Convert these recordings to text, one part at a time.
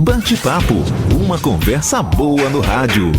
Bate-papo, uma conversa boa no rádio.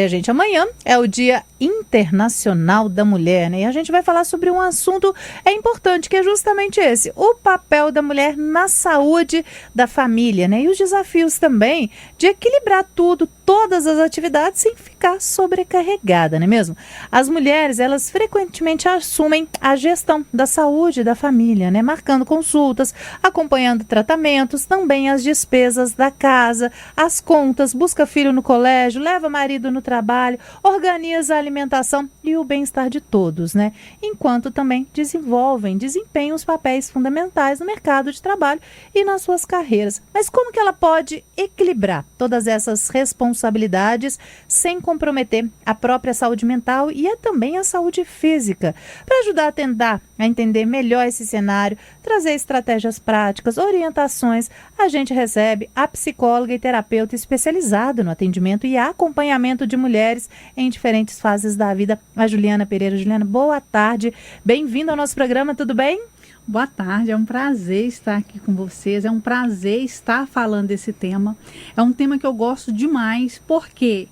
Gente, amanhã é o Dia Internacional da Mulher, né? E a gente vai falar sobre um assunto importante, que é justamente esse, o papel da mulher na saúde da família, né? E os desafios também de equilibrar todas as atividades sem ficar sobrecarregada, não é mesmo? As mulheres, elas frequentemente assumem a gestão da saúde da família, né? Marcando consultas, acompanhando tratamentos, também as despesas da casa, as contas, busca filho no colégio, leva marido no trabalho, organiza a alimentação e o bem-estar de todos, né? Enquanto também desempenham os papéis fundamentais no mercado de trabalho e nas suas carreiras. Mas como que ela pode equilibrar todas essas responsabilidades sem comprometer a própria saúde mental e também a saúde física? Para ajudar a tentar a entender melhor esse cenário, trazer estratégias práticas, orientações, a gente recebe a psicóloga e terapeuta especializada no atendimento e acompanhamento de mulheres em diferentes fases da vida, a Juliana Pereira. Juliana, boa tarde, bem-vinda ao nosso programa, tudo bem? Boa tarde, é um prazer estar aqui com vocês, é um prazer estar falando desse tema. É um tema que eu gosto demais, porque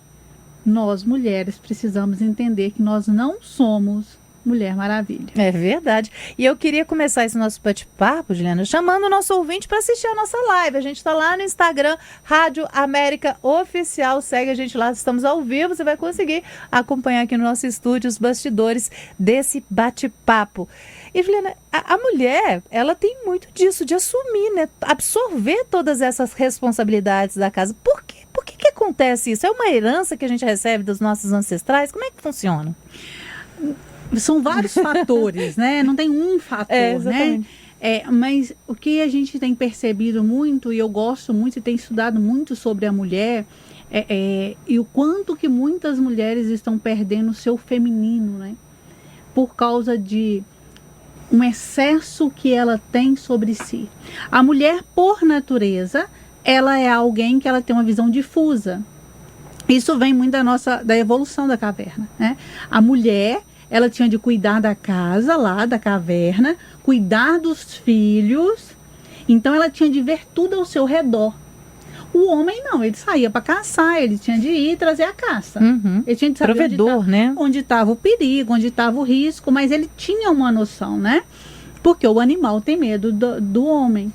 nós mulheres precisamos entender que nós não somos Mulher Maravilha. É verdade. E eu queria começar esse nosso bate-papo, Juliana, chamando o nosso ouvinte para assistir a nossa live. A gente está lá no Instagram, Rádio América Oficial. Segue a gente lá, estamos ao vivo. Você vai conseguir acompanhar aqui no nosso estúdio os bastidores desse bate-papo. E, Juliana, a mulher, ela tem muito disso, de assumir, né? Absorver todas essas responsabilidades da casa. Por que acontece isso? É uma herança que a gente recebe dos nossos ancestrais? Como é que funciona? São vários fatores, né? Não tem um fator, né? Mas o que a gente tem percebido muito, e eu gosto muito e tenho estudado muito sobre a mulher, e o quanto que muitas mulheres estão perdendo o seu feminino, né? Por causa de um excesso que ela tem sobre si. A mulher, por natureza, ela é alguém que ela tem uma visão difusa. Isso vem muito da evolução da caverna, né? A mulher, ela tinha de cuidar da casa lá, da caverna, cuidar dos filhos. Então, ela tinha de ver tudo ao seu redor. O homem não, ele saía para caçar, ele tinha de ir trazer a caça. Ele tinha de saber provedor, onde estava o perigo, onde estava o risco, mas ele tinha uma noção, né? Porque o animal tem medo do homem.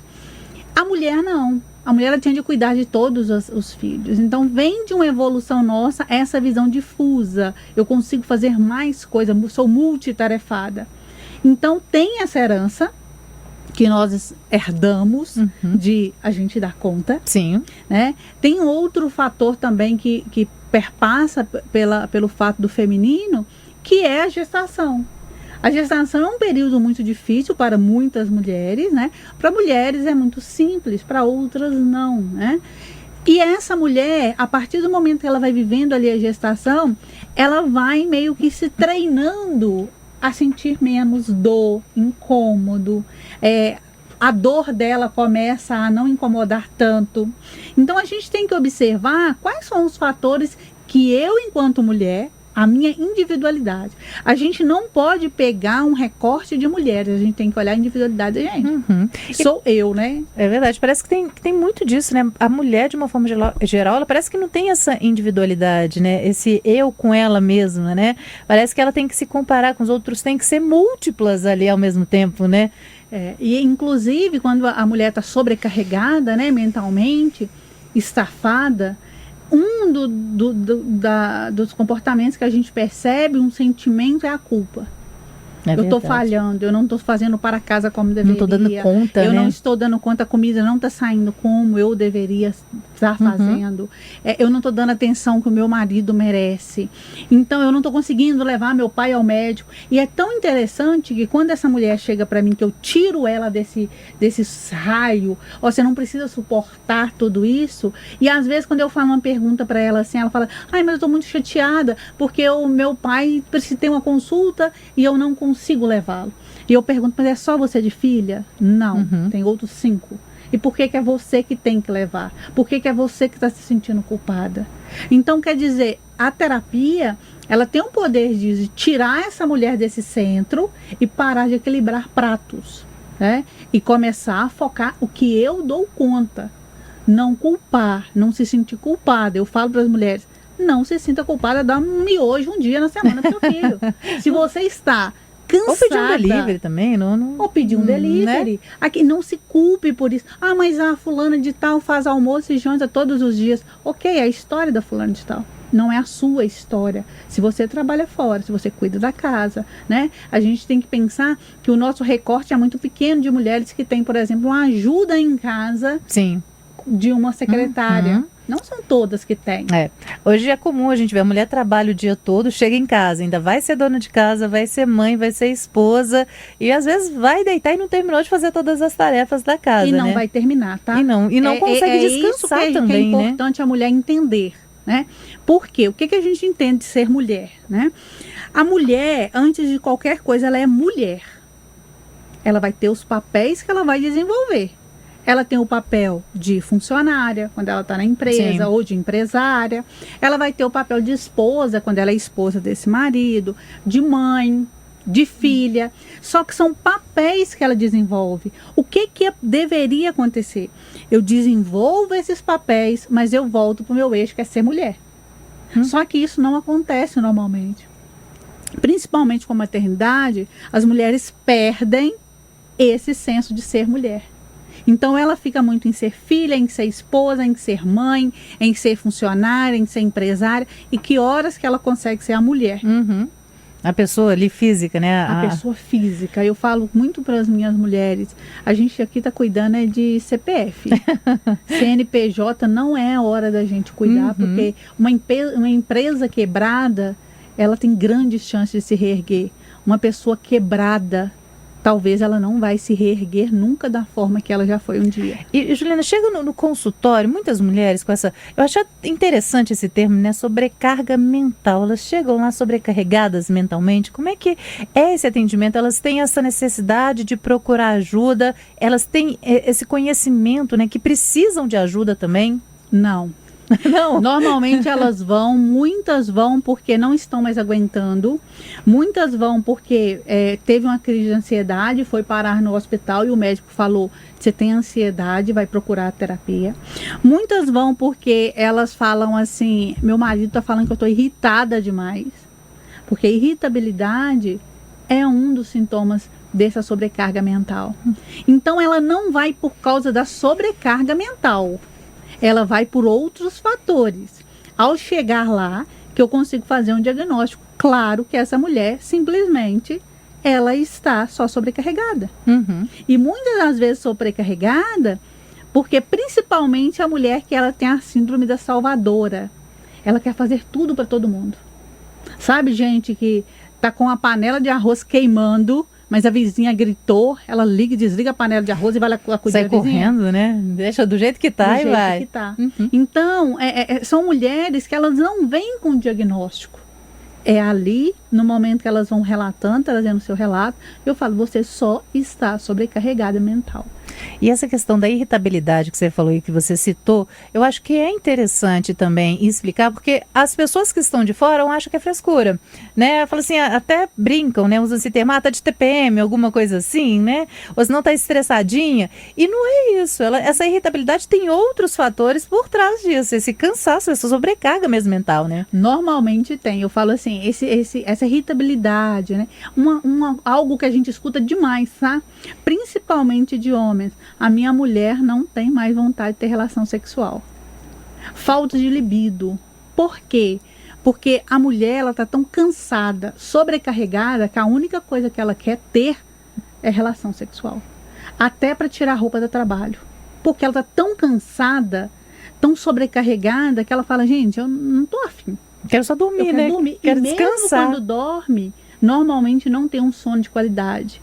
A mulher não. A mulher ela tinha de cuidar de todos os filhos. Então, vem de uma evolução nossa essa visão difusa. Eu consigo fazer mais coisas, sou multitarefada. Então, tem essa herança que nós herdamos de a gente dar conta. Sim. Né? Tem outro fator também que perpassa pelo fato do feminino, que é a gestação. A gestação é um período muito difícil para muitas mulheres, né? Para mulheres é muito simples, para outras não, né? E essa mulher, a partir do momento que ela vai vivendo ali a gestação, ela vai meio que se treinando a sentir menos dor, incômodo, a dor dela começa a não incomodar tanto. Então a gente tem que observar quais são os fatores que eu, enquanto mulher, a minha individualidade. A gente não pode pegar um recorte de mulheres, a gente tem que olhar a individualidade da gente. Sou eu, né? É verdade, parece que tem muito disso, né? A mulher, de uma forma geral, ela parece que não tem essa individualidade, né? Esse eu com ela mesma, né? Parece que ela tem que se comparar com os outros, tem que ser múltiplas ali ao mesmo tempo, né? E inclusive, quando a mulher está sobrecarregada, né, mentalmente, estafada, dos comportamentos que a gente percebe, um sentimento é a culpa. Eu estou falhando, eu não estou fazendo para casa como deveria. Não estou dando conta, eu não estou dando conta, a comida não está saindo como eu deveria estar fazendo. Eu não estou dando a atenção que o meu marido merece. Então, eu não estou conseguindo levar meu pai ao médico. E é tão interessante que quando essa mulher chega para mim, que eu tiro ela desse raio, você não precisa suportar tudo isso. E às vezes, quando eu falo uma pergunta para ela assim, ela fala, mas eu estou muito chateada, porque o meu pai precisa ter uma consulta e eu não consigo levá-lo. E eu pergunto, mas é só você de filha? Não, tem outros 5. E por que é você que tem que levar? Por que é você que está se sentindo culpada? Então, quer dizer, a terapia, ela tem o poder de tirar essa mulher desse centro e parar de equilibrar pratos, né? E começar a focar o que eu dou conta. não culpar, não se sentir culpada. Eu falo para as mulheres, não se sinta culpada, dá um miojo um dia na semana pro seu filho. Se você está cansada... Ou pedir um delivery também, não... Ou pedir um delivery. Né? Aqui, não se culpe por isso. Ah, mas a fulana de tal faz almoço e janta todos os dias. Ok, é a história da fulana de tal. Não é a sua história. Se você trabalha fora, se você cuida da casa, né? A gente tem que pensar que o nosso recorte é muito pequeno de mulheres que têm, por exemplo, uma ajuda em casa. Sim. De uma secretária. Não são todas que têm. Hoje é comum a gente ver a mulher trabalha o dia todo, chega em casa, ainda vai ser dona de casa, vai ser mãe, vai ser esposa e às vezes vai deitar e não terminou de fazer todas as tarefas da casa, e não vai terminar, tá? E não consegue descansar isso também, que é importante a mulher entender, né? Por quê? O que a gente entende de ser mulher, né? A mulher, antes de qualquer coisa, ela é mulher. Ela vai ter os papéis que ela vai desenvolver. Ela tem o papel de funcionária, quando ela está na empresa, Sim. ou de empresária. Ela vai ter o papel de esposa, quando ela é esposa desse marido, de mãe, de filha. Só que são papéis que ela desenvolve. O que deveria acontecer? Eu desenvolvo esses papéis, mas eu volto para o meu eixo, que é ser mulher. Só que isso não acontece normalmente. Principalmente com a maternidade, as mulheres perdem esse senso de ser mulher. Então ela fica muito em ser filha, em ser esposa, em ser mãe, em ser funcionária, em ser empresária. E que horas que ela consegue ser a mulher? A pessoa ali física, né? A pessoa física. Eu falo muito para as minhas mulheres. A gente aqui está cuidando de CPF. CNPJ não é a hora da gente cuidar, porque uma empresa quebrada, ela tem grandes chances de se reerguer. Uma pessoa quebrada, talvez ela não vai se reerguer nunca da forma que ela já foi um dia. E Juliana, chega no consultório, muitas mulheres com essa... Eu acho interessante esse termo, né? Sobrecarga mental. Elas chegam lá sobrecarregadas mentalmente. Como é que é esse atendimento? Elas têm essa necessidade de procurar ajuda? Elas têm esse conhecimento, né? Que precisam de ajuda também? Não. Não. Normalmente elas vão, muitas vão porque não estão mais aguentando, muitas vão porque teve uma crise de ansiedade, foi parar no hospital e o médico falou, você tem ansiedade, vai procurar terapia. Muitas vão porque elas falam assim, meu marido está falando que eu estou irritada demais, porque irritabilidade é um dos sintomas dessa sobrecarga mental. Então ela não vai por causa da sobrecarga mental. Ela vai por outros fatores. Ao chegar lá, que eu consigo fazer um diagnóstico, claro que essa mulher simplesmente, ela está só sobrecarregada. E muitas das vezes sobrecarregada, porque principalmente a mulher que ela tem a síndrome da salvadora. Ela quer fazer tudo para todo mundo. Sabe, gente que tá com a panela de arroz queimando, mas a vizinha gritou, ela liga e desliga a panela de arroz e vai lá cuidar da vizinha. Sai correndo, né? Deixa do jeito que tá e vai. Que tá. Então, são mulheres que elas não vêm com diagnóstico. É ali, no momento que elas vão relatando, trazendo o seu relato, eu falo, você só está sobrecarregada mental. E essa questão da irritabilidade que você falou e que você citou, eu acho que é interessante também explicar, porque as pessoas que estão de fora acham que é frescura, né? Fala assim, até brincam, né? Usam esse termo, tá de TPM, alguma coisa assim, né? Ou se não tá estressadinha. E não é isso. Essa irritabilidade tem outros fatores por trás disso, esse cansaço, essa sobrecarga mesmo mental, né? Normalmente tem. Eu falo assim, essa irritabilidade, né? Algo que a gente escuta demais, tá? Principalmente de homens. A minha mulher não tem mais vontade de ter relação sexual. Falta de libido. Por quê? Porque a mulher, ela tá tão cansada, sobrecarregada, que a única coisa que ela quer ter é relação sexual. Até para tirar a roupa do trabalho. Porque ela tá tão cansada, tão sobrecarregada, que ela fala, gente, eu não tô afim. Quero só dormir, né? Quero descansar. Mesmo quando dorme, normalmente não tem um sono de qualidade.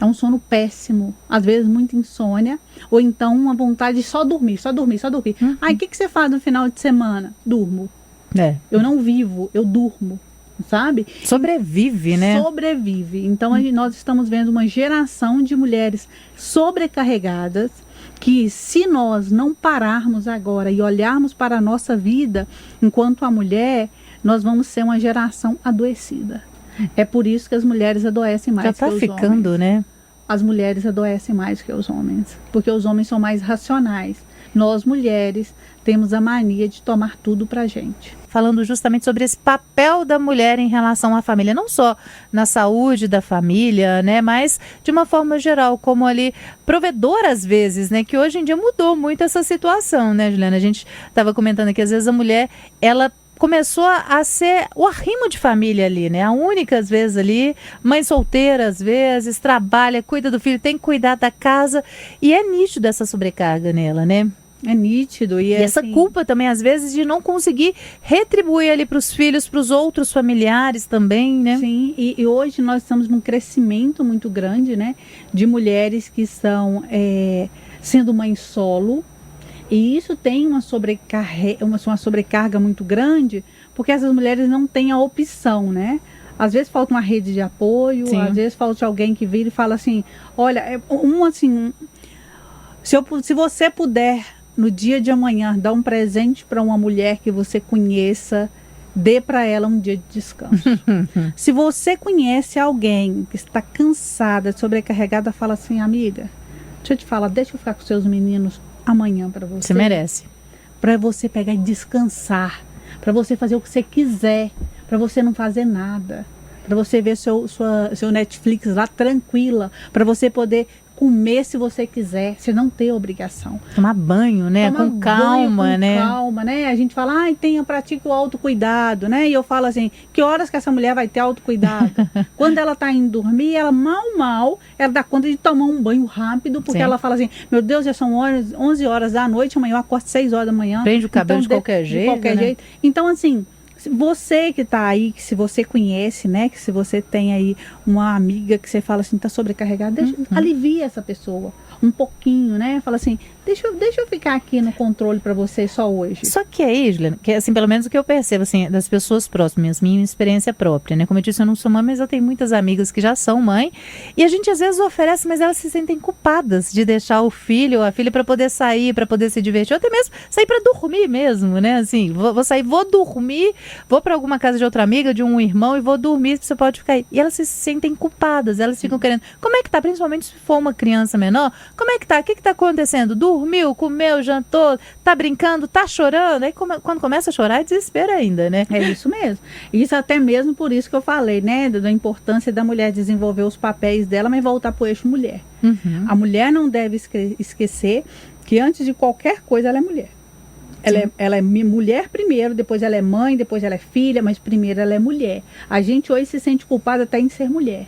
É um sono péssimo, às vezes muita insônia, ou então uma vontade de só dormir. Aí o que você faz no final de semana? Durmo. Eu não vivo, eu durmo, sabe? Sobrevive, né? Sobrevive. Então nós estamos vendo uma geração de mulheres sobrecarregadas, que se nós não pararmos agora e olharmos para a nossa vida enquanto a mulher, nós vamos ser uma geração adoecida. É por isso que as mulheres adoecem mais que os homens. Já tá ficando, né? As mulheres adoecem mais que os homens. Porque os homens são mais racionais. Nós, mulheres, temos a mania de tomar tudo pra gente. Falando justamente sobre esse papel da mulher em relação à família, não só na saúde da família, né, mas de uma forma geral, como ali provedora às vezes, né, que hoje em dia mudou muito essa situação, né, Juliana? A gente estava comentando aqui, às vezes a mulher, ela começou a ser o arrimo de família ali, né, a única às vezes ali, mãe solteira às vezes, trabalha, cuida do filho, tem que cuidar da casa, e é nítido essa sobrecarga nela, né? É nítido. E essa assim, culpa também, às vezes, de não conseguir retribuir ali para os filhos, para os outros familiares também, né? Sim, e hoje nós estamos num crescimento muito grande, né? De mulheres que estão sendo mãe solo. E isso tem uma sobrecarga muito grande, porque essas mulheres não têm a opção, né? Às vezes falta uma rede de apoio, Sim. Às vezes falta alguém que vira e fala assim, olha, se você puder, no dia de amanhã, dar um presente para uma mulher que você conheça, dê para ela um dia de descanso. Se você conhece alguém que está cansada, sobrecarregada, fala assim, amiga, deixa eu te falar, deixa eu ficar com seus meninos amanhã para você. Você merece. Para você pegar e descansar, para você fazer o que você quiser, para você não fazer nada, para você ver seu Netflix lá tranquila, para você poder comer se você quiser, você não ter obrigação. Tomar banho, né? Tomar com calma, banho, com né? calma, né? A gente fala, pratica o autocuidado, né? E eu falo assim, que horas que essa mulher vai ter autocuidado? Quando ela tá indo dormir, ela ela dá conta de tomar um banho rápido, porque Sim. ela fala assim, meu Deus, já são 11 horas da noite, amanhã eu acordo 6 horas da manhã. Prende o cabelo Então, de qualquer jeito, de qualquer né? jeito. Então, assim, você que tá aí, que se você conhece, né, que se você tem aí uma amiga que você fala assim, tá sobrecarregada, alivia essa pessoa um pouquinho, né? Fala assim, deixa eu ficar aqui no controle para você só hoje. Só que aí, Juliana, que assim, pelo menos o que eu percebo, assim, das pessoas próximas, minha experiência própria, né? Como eu disse, eu não sou mãe, mas eu tenho muitas amigas que já são mãe, e a gente às vezes oferece, mas elas se sentem culpadas de deixar o filho ou a filha para poder sair, para poder se divertir, ou até mesmo sair para dormir mesmo, né? Assim, vou sair, vou dormir, vou para alguma casa de outra amiga, de um irmão, e vou dormir, você pode ficar aí. E elas se sentem culpadas, elas ficam querendo, como é que tá? Principalmente se for uma criança menor, como é que tá? O que tá acontecendo? Dormiu, comeu, jantou, tá brincando, tá chorando? Aí quando começa a chorar é desespero ainda, né? É isso mesmo. Isso até mesmo por isso que eu falei, né? Da importância da mulher desenvolver os papéis dela, mas voltar pro eixo mulher. A mulher não deve esquecer que antes de qualquer coisa ela é mulher. Ela é mulher primeiro, depois ela é mãe, depois ela é filha, mas primeiro ela é mulher. A gente hoje se sente culpada até em ser mulher.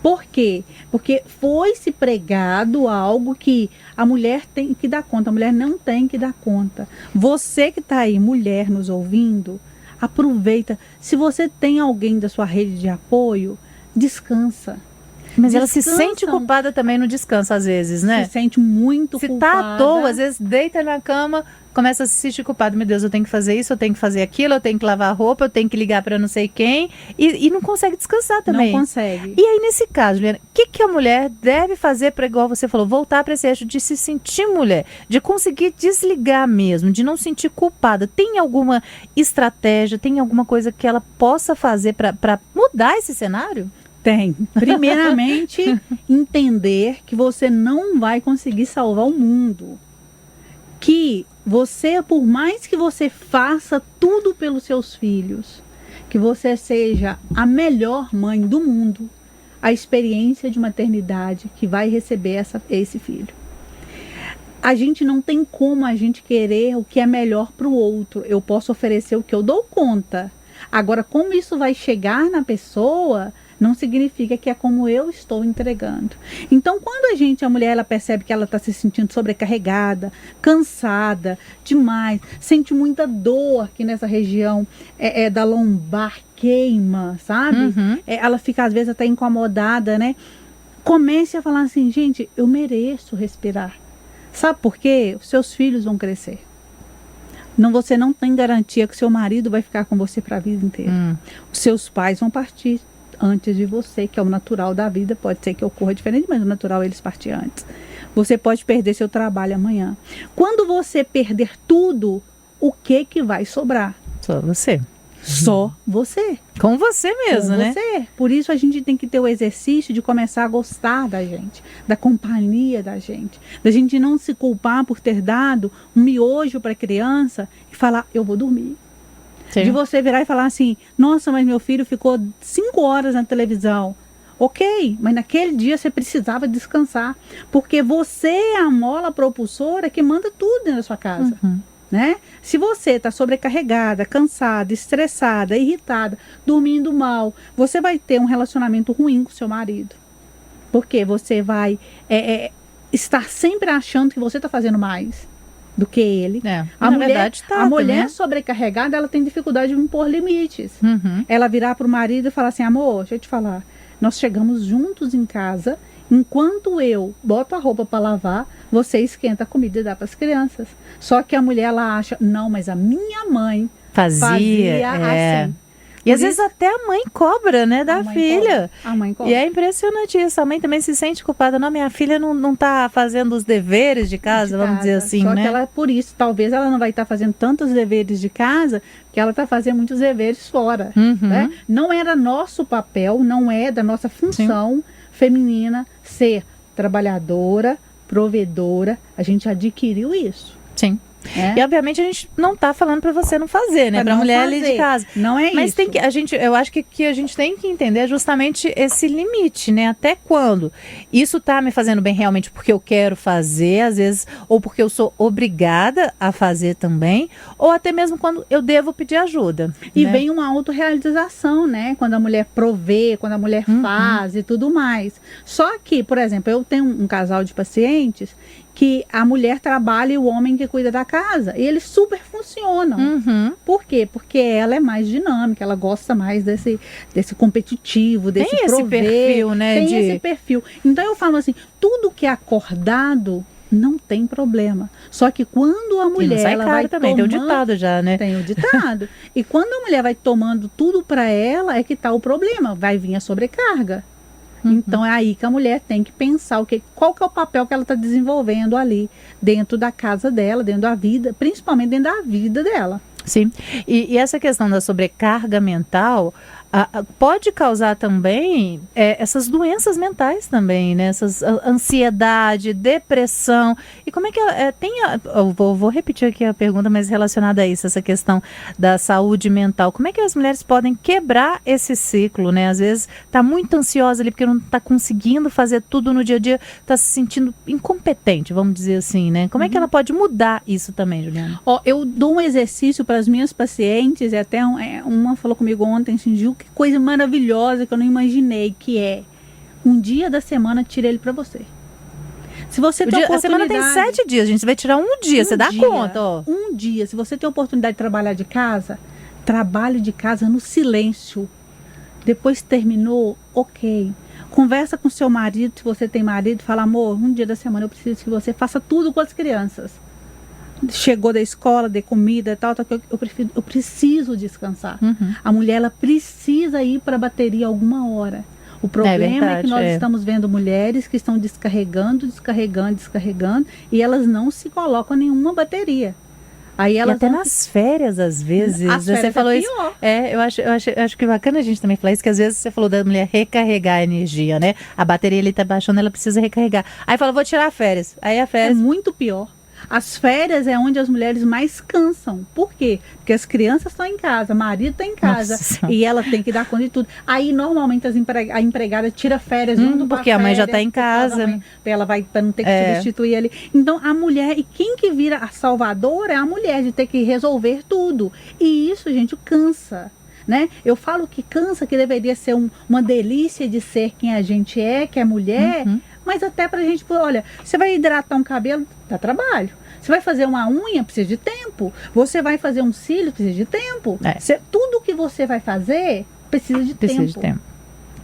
Por quê? Porque foi-se pregado algo que a mulher tem que dar conta, a mulher não tem que dar conta. Você que está aí, mulher, nos ouvindo, aproveita. Se você tem alguém da sua rede de apoio, descansa. Mas ela se sente culpada também no descanso, às vezes, né? Se sente muito se culpada. Se tá à toa, às vezes deita na cama, começa a se sentir culpado. Meu Deus, eu tenho que fazer isso, eu tenho que fazer aquilo, eu tenho que lavar a roupa, eu tenho que ligar para não sei quem. E não consegue descansar também. Não consegue. E aí, nesse caso, Juliana, o que a mulher deve fazer para, igual você falou, voltar para esse eixo de se sentir mulher, de conseguir desligar mesmo, de não sentir culpada? Tem alguma estratégia, tem alguma coisa que ela possa fazer para mudar esse cenário? Tem. Primeiramente, entender que você não vai conseguir salvar o mundo. Que você, por mais que você faça tudo pelos seus filhos, que você seja a melhor mãe do mundo, a experiência de maternidade que vai receber esse filho. A gente não tem como a gente querer o que é melhor para o outro. Eu posso oferecer o que eu dou conta. Agora, como isso vai chegar na pessoa, não significa que é como eu estou entregando. Então, quando a mulher, ela percebe que ela está se sentindo sobrecarregada, cansada demais, sente muita dor aqui nessa região da lombar, queima, sabe? Ela fica, às vezes, até incomodada, né? Comece a falar assim, gente, eu mereço respirar. Sabe por quê? Os seus filhos vão crescer. Você não tem garantia que seu marido vai ficar com você para a vida inteira. Os seus pais vão partir antes de você, que é o natural da vida. Pode ser que ocorra diferente, mas o natural é eles partir antes. Você pode perder seu trabalho amanhã. Quando você perder tudo, o que vai sobrar? Só você. Só você. Com você mesmo, né? Você. Por isso a gente tem que ter o exercício de começar a gostar da gente, da companhia da gente, da gente não se culpar por ter dado um miojo para a criança e falar, eu vou dormir. Sim. De você virar e falar assim, nossa, mas meu filho ficou 5 horas na televisão. Ok, mas naquele dia você precisava descansar, porque você é a mola propulsora que manda tudo dentro da sua casa. Né? Se você está sobrecarregada, cansada, estressada, irritada, dormindo mal, você vai ter um relacionamento ruim com seu marido. Porque você vai estar sempre achando que você está fazendo mais do que ele. Na verdade, a mulher sobrecarregada, ela tem dificuldade de impor limites. Ela virar para o marido e falar assim, amor, deixa eu te falar, nós chegamos juntos em casa, enquanto eu boto a roupa para lavar, você esquenta a comida e dá para as crianças. Só que a mulher, ela acha, não, mas a minha mãe fazia assim. E às vezes até a mãe cobra, né, da filha. A mãe cobra. E é impressionante isso. A mãe também se sente culpada. Não, minha filha não tá fazendo os deveres de casa, vamos dizer assim, Só né? que ela, por isso, talvez ela não vai estar fazendo tantos deveres de casa, que ela está fazendo muitos deveres fora. Né? Não era nosso papel, não é da nossa função feminina ser trabalhadora, provedora. A gente adquiriu isso. Sim. E obviamente a gente não tá falando para você não fazer, né? Para mulher ali de casa. Não é Mas isso. tem que eu acho que a gente tem que entender justamente esse limite, né? Até quando isso tá me fazendo bem realmente porque eu quero fazer, às vezes, ou porque eu sou obrigada a fazer também, ou até mesmo quando eu devo pedir ajuda. E né? vem uma autorrealização, né? Quando a mulher provê, quando a mulher faz e tudo mais. Só que, por exemplo, eu tenho um casal de pacientes que a mulher trabalha e o homem que cuida da casa. E eles super funcionam. Por quê? Porque ela é mais dinâmica, ela gosta mais desse competitivo, desse tem esse perfil, né? Tem esse perfil. Então eu falo assim, tudo que é acordado não tem problema. Só que quando a mulher ela vai também, tomando, tem o ditado já, né? Tem o ditado. E quando a mulher vai tomando tudo para ela, é que tá o problema. Vai vir a sobrecarga. Então é aí que a mulher tem que pensar qual que é o papel que ela está desenvolvendo ali dentro da casa dela, dentro da vida, principalmente dentro da vida dela. Sim, e essa questão da sobrecarga mental pode causar também essas doenças mentais também, né? Essas ansiedade, depressão. E como é que eu vou repetir aqui a pergunta, mas relacionada a isso, essa questão da saúde mental. Como é que as mulheres podem quebrar esse ciclo, né? Às vezes está muito ansiosa ali porque não está conseguindo fazer tudo no dia a dia, está se sentindo incompetente, vamos dizer assim, né? Como é que ela pode mudar isso também, Juliana? Eu dou um exercício para as minhas pacientes, e até uma falou comigo ontem, assim, Gil, que coisa maravilhosa que eu não imaginei, que é um dia da semana tira ele para você. Se você tem a semana tem 7 dias, a gente vai tirar um dia, você dá conta, ó. Um dia, se você tem a oportunidade de trabalhar de casa, trabalhe de casa no silêncio. Depois terminou, ok. Conversa com seu marido, se você tem marido, fala, amor, um dia da semana eu preciso que você faça tudo com as crianças. Chegou da escola, de comida, tal, eu preciso descansar. A mulher, ela precisa ir para a bateria alguma hora. O problema é que nós estamos vendo mulheres que estão descarregando, e elas não se colocam em nenhuma bateria. Aí elas até nas férias, às vezes. Você falou isso. Eu acho que bacana a gente também falar isso, que às vezes você falou da mulher recarregar a energia, né? A bateria ali tá baixando, ela precisa recarregar. Aí fala, vou tirar férias. Aí a férias... É muito pior. As férias é onde as mulheres mais cansam. Por quê? Porque as crianças estão em casa, o marido está em casa. Nossa. E ela tem que dar conta de tudo. Aí, normalmente, a empregada tira férias junto porque a mãe já está em casa. Ela vai para não ter que substituir ali. Então, a mulher, e quem que vira a salvadora é a mulher, de ter que resolver tudo. E isso, gente, cansa. Né? Eu falo que cansa, que deveria ser uma delícia de ser quem a gente é, que é mulher, mas até pra gente, olha, você vai hidratar um cabelo, dá trabalho. Você vai fazer uma unha, precisa de tempo. Você vai fazer um cílio, precisa de tempo. Tudo que você vai fazer precisa de tempo.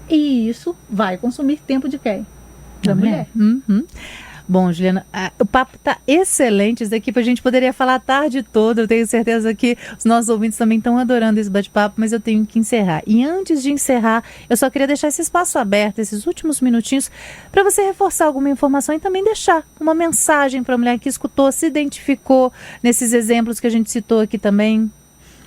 E isso vai consumir tempo de quem? Da mulher. Bom, Juliana, o papo está excelente. Isso daqui a gente poderia falar a tarde toda. Eu tenho certeza que os nossos ouvintes também estão adorando esse bate-papo, mas eu tenho que encerrar. E antes de encerrar, eu só queria deixar esse espaço aberto, esses últimos minutinhos, para você reforçar alguma informação e também deixar uma mensagem para a mulher que escutou, se identificou nesses exemplos que a gente citou aqui também.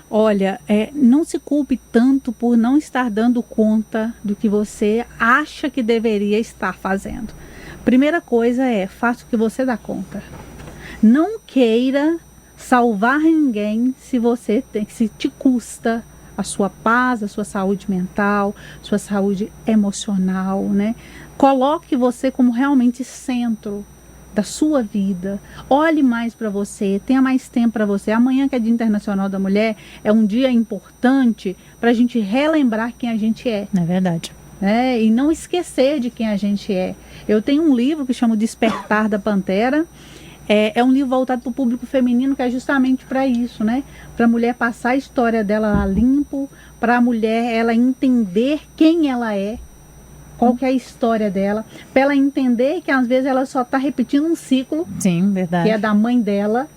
Olha, não se culpe tanto por não estar dando conta do que você acha que deveria estar fazendo. Primeira coisa faça o que você dá conta. Não queira salvar ninguém se te custa a sua paz, a sua saúde mental, sua saúde emocional, né? Coloque você como realmente centro da sua vida. Olhe mais para você, tenha mais tempo para você. Amanhã, que é Dia Internacional da Mulher, é um dia importante para a gente relembrar quem a gente é. É verdade. E não esquecer de quem a gente é. Eu tenho um livro que chama O Despertar da Pantera. É um livro voltado para o público feminino, que é justamente para isso, né? Para a mulher passar a história dela a limpo, para a mulher ela entender quem ela é, qual que é a história dela, para ela entender que às vezes ela só está repetindo um ciclo. Sim, verdade. Que é da mãe dela.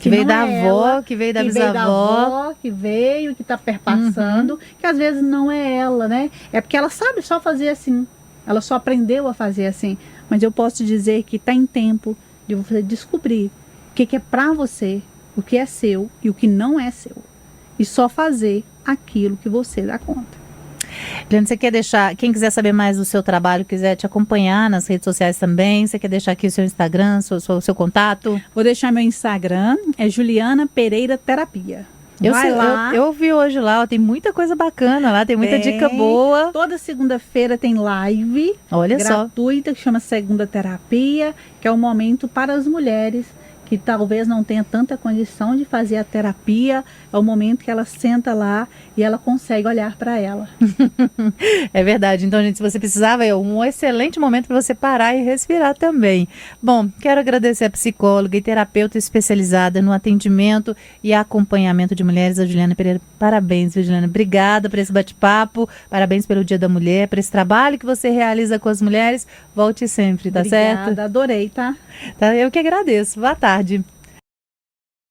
Que veio da avó, que veio da bisavó. Que veio, que está perpassando, que às vezes não é ela, né? É porque ela sabe só fazer assim. Ela só aprendeu a fazer assim. Mas eu posso dizer que está em tempo de você descobrir o que é para você, o que é seu e o que não é seu. E só fazer aquilo que você dá conta. Juliana, você quer deixar, quem quiser saber mais do seu trabalho, quiser te acompanhar nas redes sociais também, você quer deixar aqui o seu Instagram, seu contato? Vou deixar meu Instagram, é Juliana Pereira Terapia. Eu vi hoje lá, tem muita coisa bacana lá, tem muita dica boa. Toda segunda-feira tem live gratuita, que chama Segunda Terapia, que é um momento para as mulheres que talvez não tenha tanta condição de fazer a terapia. É o momento que ela senta lá e ela consegue olhar para ela. É verdade. Então, gente, se você precisava, é um excelente momento para você parar e respirar também. Bom, quero agradecer a psicóloga e terapeuta especializada no atendimento e acompanhamento de mulheres, a Juliana Pereira. Parabéns, Juliana. Obrigada por esse bate-papo. Parabéns pelo Dia da Mulher, por esse trabalho que você realiza com as mulheres. Volte sempre, tá certo? Obrigada, adorei, tá? Eu que agradeço. Boa tarde.